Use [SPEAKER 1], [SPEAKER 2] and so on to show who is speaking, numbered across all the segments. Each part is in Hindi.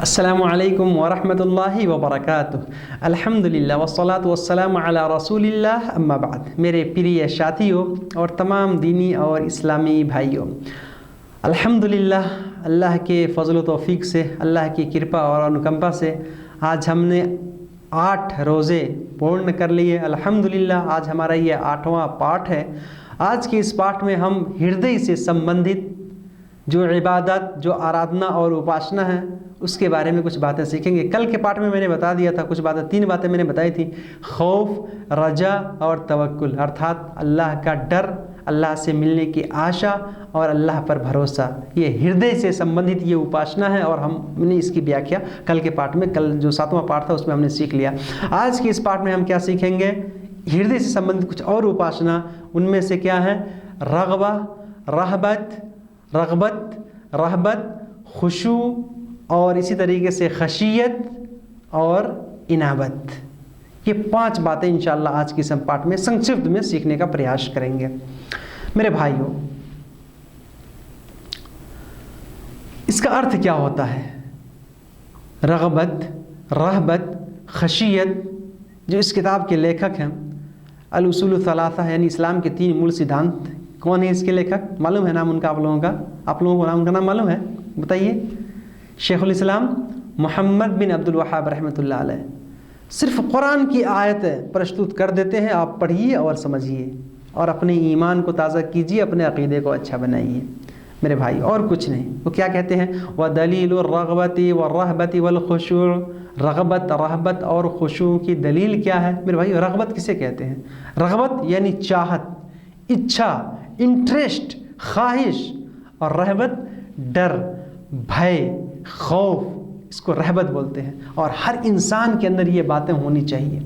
[SPEAKER 1] अस्सलामु अलैकुम वरहमतुल्लाहि वबरकातुह। अल्हम्दुलिल्लाह वस्सलातु वस्सलामु अला रसूलिल्लाह अम्मा बाद। मेरे प्रिय साथियों और तमाम दीनी और इस्लामी भाइयों, अल्हम्दुलिल्लाह अल्लाह के फ़ज़ल व तौफ़ीक़ से, अल्लाह की कृपा और अनुकंपा से आज हमने 8 रोज़े पूर्ण कर लिए। अल्हम्दुलिल्लाह आज हमारा ये 8वां पाठ है। आज के इस पाठ में हम हृदय से संबंधित जो इबादत, जो आराधना और उपासना है उसके बारे में कुछ बातें सीखेंगे। कल के पाठ में मैंने बता दिया था कुछ बातें, 3 बातें मैंने बताई थी, खौफ, रजा और तवक्कुल, अर्थात अल्लाह का डर, अल्लाह से मिलने की आशा और अल्लाह पर भरोसा। ये हृदय से संबंधित ये उपासना है और हमने इसकी व्याख्या कल के पाठ में, कल जो 7वां पाठ था उसमें हमने सीख लिया। आज के इस पाठ में हम क्या सीखेंगे? हृदय से संबंधित कुछ और उपासना। उनमें से क्या है? रग़बा, रहबत, खुशू और इसी तरीके से खशियत और इनाबत। ये 5 बातें इंशाअल्लाह आज के इस पाठ में संक्षिप्त में सीखने का प्रयास करेंगे। मेरे भाइयों, इसका अर्थ क्या होता है? रग़बत, रहबत, खशियत, जो इस किताब के लेखक हैं अल-उसूल सलासा यानी इस्लाम के 3 मूल सिद्धांत। कौन है इसके लेखक? मालूम है नाम उनका आप लोगों का? आप लोगों को नाम का नाम मालूम है? बताइए। शेखुल इस्लाम मोहम्मद बिन अब्दुल वहाब रहमतुल्लाह अलैह। सिर्फ कुरान की आयतें प्रस्तुत कर देते हैं, आप पढ़िए और समझिए और अपने ईमान को ताज़ा कीजिए, अपने अक़ीदे को अच्छा बनाइए मेरे भाई, और कुछ नहीं। वो क्या कहते हैं? व दलीलुर रग़बती व रहबती वल खुशू। रग़बत, रहबत और खुशू की दलील क्या है मेरे भाई? रग़बत किसे कहते हैं? रग़बत यानी चाहत, इच्छा, इंटरेस्ट, ख्वाहिश, और रहबत डर, भय, खौफ, इसको रहबत बोलते हैं। और हर इंसान के अंदर ये बातें होनी चाहिए,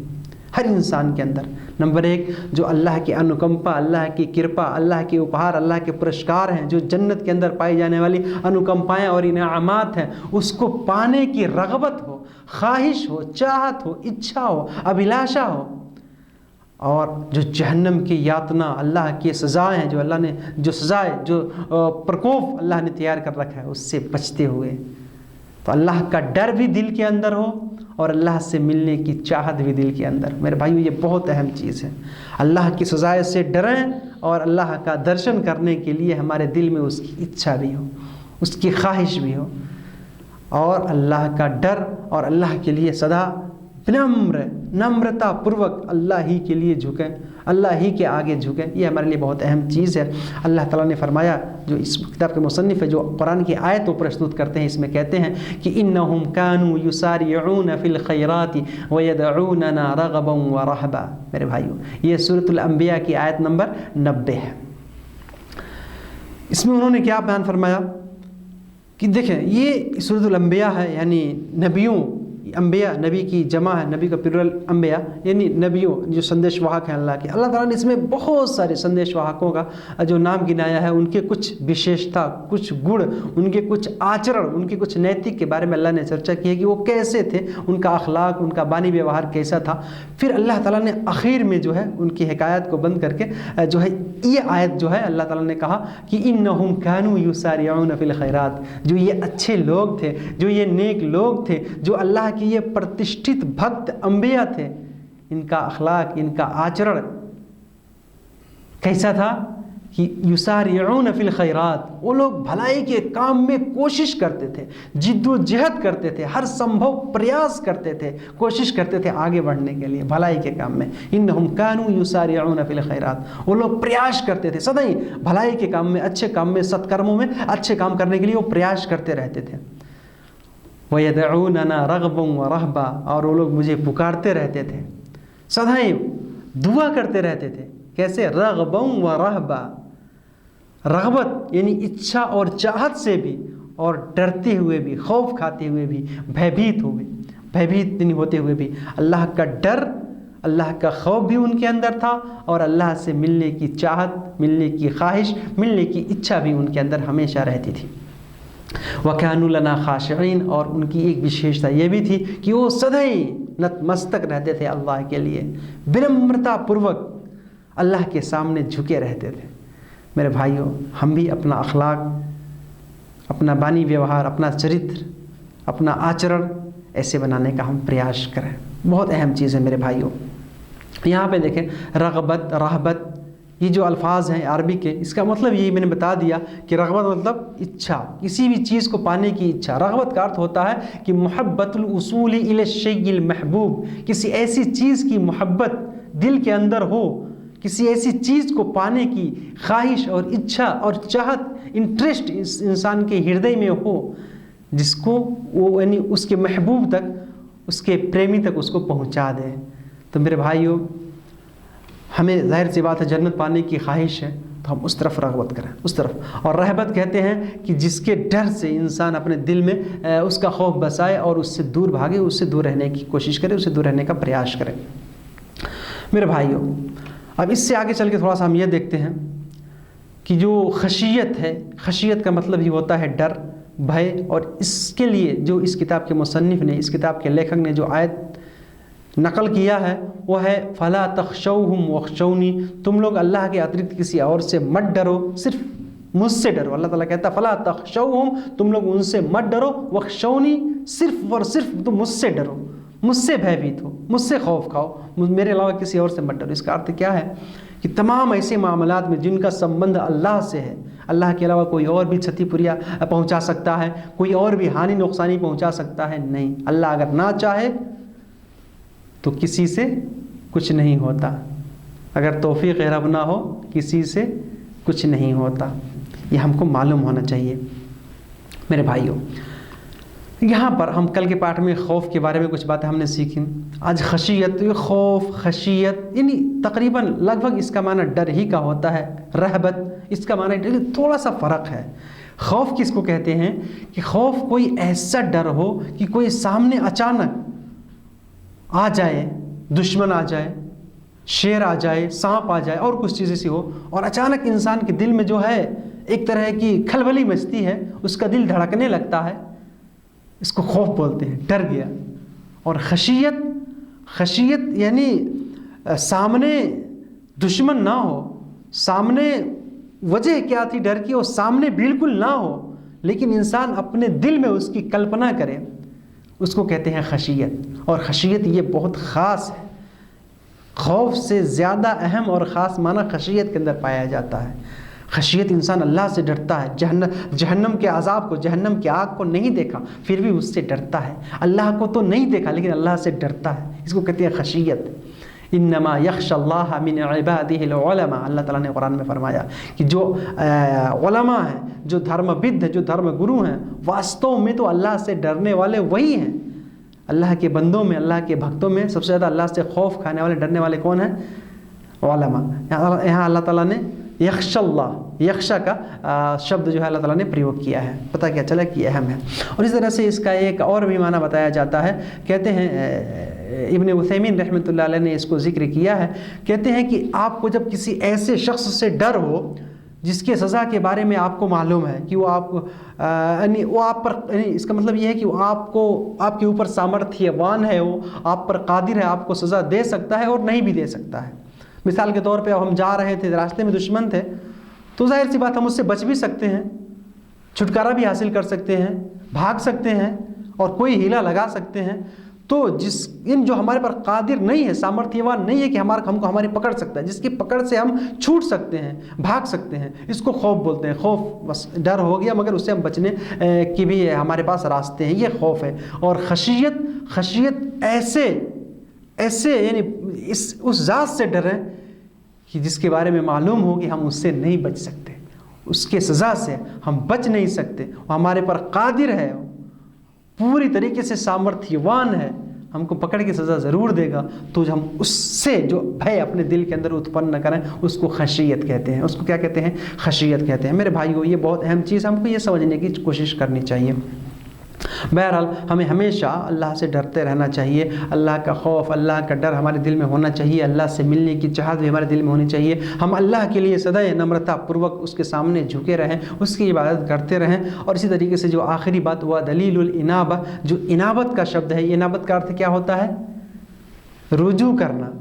[SPEAKER 1] हर इंसान के अंदर। नंबर 1, जो अल्लाह की अनुकंपा, अल्लाह की कृपा, अल्लाह के उपहार, अल्लाह के पुरस्कार हैं, जो जन्नत के अंदर पाई जाने वाली अनुकंपाएँ और इनामात हैं, उसको पाने की रग़बत हो, ख्वाहिश हो, चाहत हो, इच्छा हो, अभिलाषा हो। और जो जहन्नम की यातना, अल्लाह की सज़ाएँ हैं, जो अल्लाह ने जो सज़ाएँ, जो प्रकोप अल्लाह ने तैयार कर रखा है, उससे बचते हुए, तो अल्लाह का डर भी दिल के अंदर हो और अल्लाह से मिलने की चाहत भी दिल के अंदर। मेरे भाइयों, ये बहुत अहम चीज़ है। अल्लाह की सज़ाएँ से डरें और अल्लाह का दर्शन करने के लिए हमारे दिल में उसकी इच्छा भी हो, उसकी ख्वाहिश भी हो, और अल्लाह का डर और अल्लाह के लिए सदा नम्रता पूर्वक अल्लाह ही के लिए झुकें, अल्लाह ही के आगे झुकें। ये हमारे लिए बहुत अहम चीज़ है। अल्लाह ताला ने फरमाया, जो इस किताब के मुसन्निफ़ है, जो कुरान की आयत को प्रस्तुत करते हैं, इसमें कहते हैं कि इन्नहुम कानू युसारिऊन फिल खैराति व यदऊनना रग़बन व रहबा। मेरे भाइयों, ये सूरतुल अंबिया की आयत नंबर 90 है। इसमें उन्होंने क्या बयान फरमाया कि देखें, ये सूरतुल अंबिया है, यानी नबियों, अंबिया नबी की जमा है, नबी का प्लुरल अंबिया, यानी नबियों जो संदेश वाहक हैं अल्लाह के। अल्लाह ताला ने इसमें बहुत सारे संदेश वाहकों का जो नाम गिनाया है, उनके कुछ विशेषता, कुछ गुण, उनके कुछ आचरण, उनके कुछ नैतिक के बारे में अल्लाह ने चर्चा की है कि वो कैसे थे, उनका अखलाक, उनका बानी व्यवहार कैसा था। फिर अल्लाह ताला ने आखिर में जो है उनकी हिकायत को बंद करके जो है ये आयत जो है, अल्लाह ताला ने कहा कि इन्नहुम कानू युसारिऊन फिल खैरात, जो ये अच्छे लोग थे, जो ये नेक लोग थे, जो अल्लाह कि ये प्रतिष्ठित भक्त अंबिया थे, इनका अखलाक, इनका आचरण कैसा था कि युसारिऊन फिल खैरात, वो लोग भलाई के काम में कोशिश करते थे, जिद्दोजहद करते थे, हर संभव प्रयास करते थे, कोशिश करते थे आगे बढ़ने के लिए भलाई के काम में। इन्नहुम कानू युसारिऊन फिल खैरात, वो लोग प्रयास करते थे सदैव भलाई के काम में, अच्छे काम में, सत्कर्मों में अच्छे काम करने के लिए वो प्रयास करते रहते थे। वयदऊनना रग़बन व रहबा, और वो लोग मुझे पुकारते रहते थे, सदैव दुआ करते रहते थे। कैसे? रग़बन व रहबा, रग़बत यानी इच्छा और चाहत से भी, और डरते हुए भी, खौफ खाते हुए भी, भयभीत नहीं होते हुए भी। अल्लाह का डर, अल्लाह का खौफ भी उनके अंदर था, और अल्लाह से मिलने की चाहत, मिलने की ख्वाहिश, मिलने की इच्छा भी उनके अंदर हमेशा रहती थी। वकानु लना खाशिईन, और उनकी एक विशेषता ये भी थी कि वो सदैव नतमस्तक रहते थे अल्लाह के लिए, विनम्रता पूर्वक अल्लाह के सामने झुके रहते थे। मेरे भाइयों, हम भी अपना अखलाक, अपना बानी व्यवहार, अपना चरित्र अपना आचरण ऐसे बनाने का हम प्रयास करें। बहुत अहम चीज़ है मेरे भाइयों। यहाँ पे देखें रग़बत, रहबत, ये जो अल्फाज हैं अरबी के, इसका मतलब यही मैंने बता दिया कि रग़बत मतलब इच्छा, किसी भी चीज़ को पाने की इच्छा। रग़बत का अर्थ होता है कि मुहब्बतुल उसूल इला शैइल महबूब, किसी ऐसी चीज़ की मोहब्बत दिल के अंदर हो, किसी ऐसी चीज़ को पाने की ख्वाहिश और इच्छा और चाहत, इंटरेस्ट इस इंसान के हृदय में हो, जिसको वो यानी उसके महबूब तक, उसके प्रेमी तक उसको पहुंचा दे। तो मेरे भाइयों, हमें जाहिर सी बात है जन्नत पाने की ख्वाहिश है, तो हम उस तरफ रग़बत करें, उस तरफ। और रहबत कहते हैं कि जिसके डर से इंसान अपने दिल में उसका खौफ बसाए और उससे दूर भागे, उससे दूर रहने की कोशिश करे, उससे दूर रहने का प्रयास करें। मेरे भाइयों, अब इससे आगे चल के थोड़ा सा हम ये देखते हैं कि जो खशियत है, खशियत का मतलब ही होता है डर, भय। और इसके लिए जो इस किताब के मुसन्निफ़ ने, इस किताब के लेखक ने जो आयत नकल किया है वो है फ़ला तख़शौहुम वख़शौनी, तुम लोग अल्लाह के अतिरिक्त किसी और से मत डरो, सिर्फ मुझसे डरो। अल्लाह ताला कहता है फ़ला तख़शौहुम, तुम लोग उनसे मत डरो, वख़शौनी, सिर्फ और सिर्फ तुम मुझसे डरो, मुझसे भयभीत हो, मुझसे खौफ खाओ, मेरे अलावा किसी और से मत डरो। इसका अर्थ क्या है कि तमाम ऐसे मामलात में जिनका संबंध अल्लाह से है, अल्लाह के अलावा कोई और भी क्षति पुरिया पहुँचा सकता है, कोई और भी हानि नुकसानी पहुँचा सकता है, नहीं। अल्लाह अगर ना चाहे तो किसी से कुछ नहीं होता, अगर तौफीक रब ना हो किसी से कुछ नहीं होता। ये हमको मालूम होना चाहिए मेरे भाइयों। यहाँ पर हम कल के पाठ में खौफ के बारे में कुछ बातें हमने सीखी, आज खशियत। तो ये खौफ, खशियत यानी तकरीबन लगभग इसका माना डर ही का होता है। रहबत इसका माना थोड़ा सा फ़र्क है। खौफ किसको कहते हैं कि खौफ कोई ऐसा डर हो कि कोई सामने अचानक आ जाए, दुश्मन आ जाए, शेर आ जाए, सांप आ जाए और कुछ चीज़ ऐसी हो, और अचानक इंसान के दिल में जो है एक तरह की खलबली मचती है, उसका दिल धड़कने लगता है, इसको खौफ बोलते हैं, डर गया। और खशियत, खशियत यानी सामने दुश्मन ना हो, सामने वजह क्या थी डर की, और सामने बिल्कुल ना हो लेकिन इंसान अपने दिल में उसकी कल्पना करे, उसको कहते हैं खशियत। और खशियत ये बहुत ख़ास है, खौफ से ज़्यादा अहम और ख़ास माना खशियत के अंदर पाया जाता है। खशियत इंसान अल्लाह से डरता है, जहन्नम के अज़ाब को, जहन्नम की आग को नहीं देखा फिर भी उससे डरता है, अल्लाह को तो नहीं देखा लेकिन अल्लाह से डरता है, इसको कहते हैं खशियत। इन्नमा यख्शल्लाह मिन इबादिहिल उलमा, अल्लाह ताला ने कुरान में फरमाया कि जो उलमा हैं, जो धर्मविद हैं, जो धर्मगुरु हैं, वास्तव में तो अल्लाह से डरने वाले वही हैं। अल्लाह के बंदों में, अल्लाह के भक्तों में सबसे ज़्यादा अल्लाह से खौफ खाने वाले, डरने वाले कौन हैं? उलमा। यहाँ अल्लाह ताला ने यख्शल्लाह, यख्शा का शब्द जो है अल्लाह ताला ने प्रयोग किया है, पता क्या चला कि अहम है। और इस तरह से इसका एक और भी माना बताया जाता है, कहते हैं इब्न उथैमीन रहमतुल्लाह अलैह ने इसको जिक्र किया है, कहते हैं कि आपको जब किसी ऐसे शख्स से डर हो जिसके सज़ा के बारे में आपको मालूम है कि वो आप पर, इसका मतलब ये है कि वो आपको, आपके ऊपर सामर्थ्यवान है, वो आप पर कादिर है, आपको सज़ा दे सकता है और नहीं भी दे सकता है। मिसाल के तौर पे अब हम जा रहे थे, रास्ते में दुश्मन थे, तो जाहिर सी बात हम उससे बच भी सकते हैं, छुटकारा भी हासिल कर सकते हैं, भाग सकते हैं और कोई हीला लगा सकते हैं। तो जो हमारे पर कादिर नहीं है, सामर्थ्यवान नहीं है कि हमको हमारी पकड़ सकता है, जिसकी पकड़ से हम छूट सकते हैं, भाग सकते हैं, इसको खौफ बोलते हैं। खौफ बस डर हो गया, मगर उससे हम बचने की भी हमारे पास रास्ते हैं, ये खौफ है। और खशियत, खशियत ऐसे यानी उस ज़ात से डरें कि जिसके बारे में मालूम हो कि हम उससे नहीं बच सकते, उसके सज़ा से हम बच नहीं सकते, वो हमारे पर कादिर है, पूरी तरीके से सामर्थ्यवान है, हमको पकड़ के सज़ा ज़रूर देगा। तो हम उससे जो भय अपने दिल के अंदर उत्पन्न न करें, उसको खशियत कहते हैं। उसको क्या कहते हैं? खशियत कहते हैं। मेरे भाइयों, ये बहुत अहम चीज़, हमको ये समझने की कोशिश करनी चाहिए। बहरहाल हमें हमेशा अल्लाह से डरते रहना चाहिए, अल्लाह का खौफ, अल्लाह का डर हमारे दिल में होना चाहिए, अल्लाह से मिलने की चाहत भी हमारे दिल में होनी चाहिए। हम अल्लाह के लिए सदैव नम्रतापूर्वक उसके सामने झुके रहें, उसकी इबादत करते रहें। और इसी तरीके से जो आखिरी बात हुआ दलीलुल इनाबा, जो इनाबत का शब्द है, इनाबत का अर्थ क्या होता है? रुजू करना,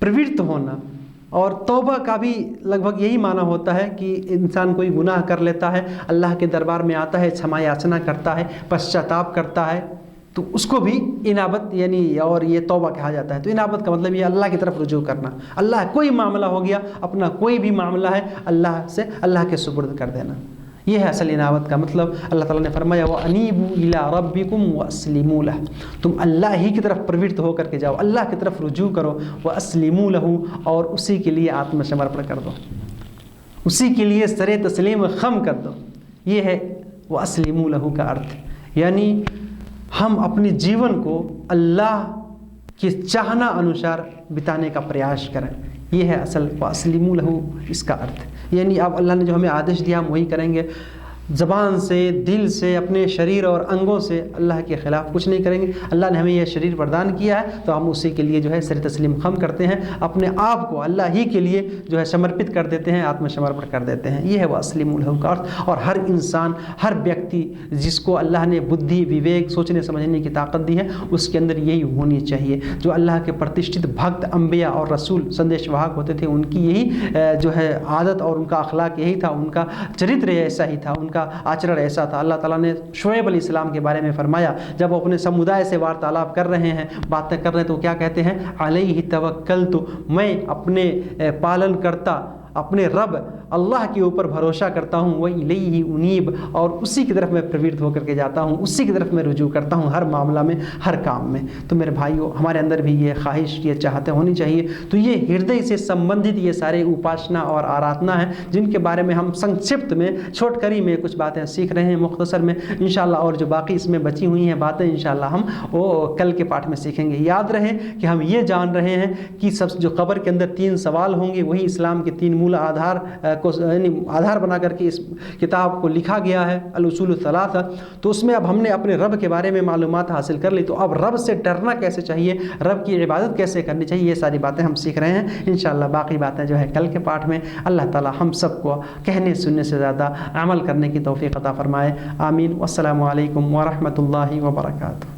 [SPEAKER 1] प्रवृत्त होना, और तौबा का भी लगभग यही माना होता है कि इंसान कोई गुनाह कर लेता है, अल्लाह के दरबार में आता है, क्षमा याचना करता है, पश्चाताप करता है, तो उसको भी इनाबत यानी और ये तौबा कहा जाता है। तो इनाबत का मतलब ये अल्लाह की तरफ रुजू करना, अल्लाह कोई मामला हो गया, अपना कोई भी मामला है अल्लाह से अल्लाह के सुपुर्द कर देना, ये है असल इनाबत का मतलब। अल्लाह ताला ने फरमाया व अनीबू इला रब्बिकुम व अस्लिमू लह, तुम अल्लाह ही की तरफ प्रवृत्त होकर के जाओ, अल्लाह की तरफ रुजू करो, व अस्लिमू लहू, और उसी के लिए आत्मसमर्पण कर दो, उसी के लिए सरे तस्लीम खम कर दो। ये है व अस्लिमू लहू का अर्थ, यानी हम अपने जीवन को अल्लाह के चाहना अनुसार बिताने का प्रयास करें, ये है असल व अस्लिमू लहू इसका अर्थ। यानी अब अल्लाह ने जो हमें आदेश दिया हम वही करेंगे, ज़बान से, दिल से, अपने शरीर और अंगों से अल्लाह के ख़िलाफ़ कुछ नहीं करेंगे। अल्लाह ने हमें यह शरीर प्रदान किया है तो हम उसी के लिए जो है सर तस्लीम खम करते हैं, अपने आप को अल्लाह ही के लिए जो है समर्पित कर देते हैं, आत्मसमर्पण कर देते हैं। ये है वह अस्लिमुल लहू का अर्थ। और हर इंसान, हर व्यक्ति जिसको अल्लाह ने बुद्धि, विवेक, सोचने समझने की ताकत दी है, उसके अंदर यही होनी चाहिए। जो अल्लाह के प्रतिष्ठित भक्त, अम्बिया और रसूल, संदेश वाहक होते थे, उनकी यही जो है आदत और उनका अखलाक यही था, उनका चरित्र ऐसा ही था, उनका आचरण ऐसा था। अल्लाह ताला ने शुएब अलैहिस्सलाम के बारे में फरमाया, जब वो अपने समुदाय से वार्तालाप कर रहे हैं, बातें कर रहे हैं, तो क्या कहते हैं, अलैहि तवक्कलतु, मैं अपने पालन करता, अपने रब अल्लाह के ऊपर भरोसा करता हूँ, वह इलैहि उनीब, और उसी की तरफ मैं प्रवृत्त होकर के जाता हूँ, उसी की तरफ मैं रुजू करता हूँ हर मामला में, हर काम में। तो मेरे भाइयों, हमारे अंदर भी ये ख्वाहिश, ये चाहते होनी चाहिए। तो ये हृदय से संबंधित ये सारे उपासना और आराधना हैं, जिनके बारे में हम संक्षिप्त में, छोटकरी में कुछ बातें सीख रहे हैं, मुख्तसर में इंशाअल्लाह। और जो बाकी इसमें बची हुई हैं बातें इंशाअल्लाह हम वो कल के पाठ में सीखेंगे। याद रहे कि हम ये जान रहे हैं कि सब जो कब्र के अंदर 3 सवाल होंगे, वही इस्लाम के 3 मूल आधार को यानी आधार बना करके इस किताब को लिखा गया है, अल उसूल सलासा। तो उसमें अब हमने अपने रब के बारे में मालूमात हासिल कर ली, तो अब रब से डरना कैसे चाहिए, रब की इबादत कैसे करनी चाहिए, ये सारी बातें हम सीख रहे हैं इंशाअल्लाह। बाकी बातें जो है कल के पाठ में। अल्लाह ताला हम सबको कहने सुनने से ज़्यादा अमल करने की तौफीक अता फरमाए। आमीन। वस्सलामु अलैकुम व रहमतुल्लाहि व बरकातुहू।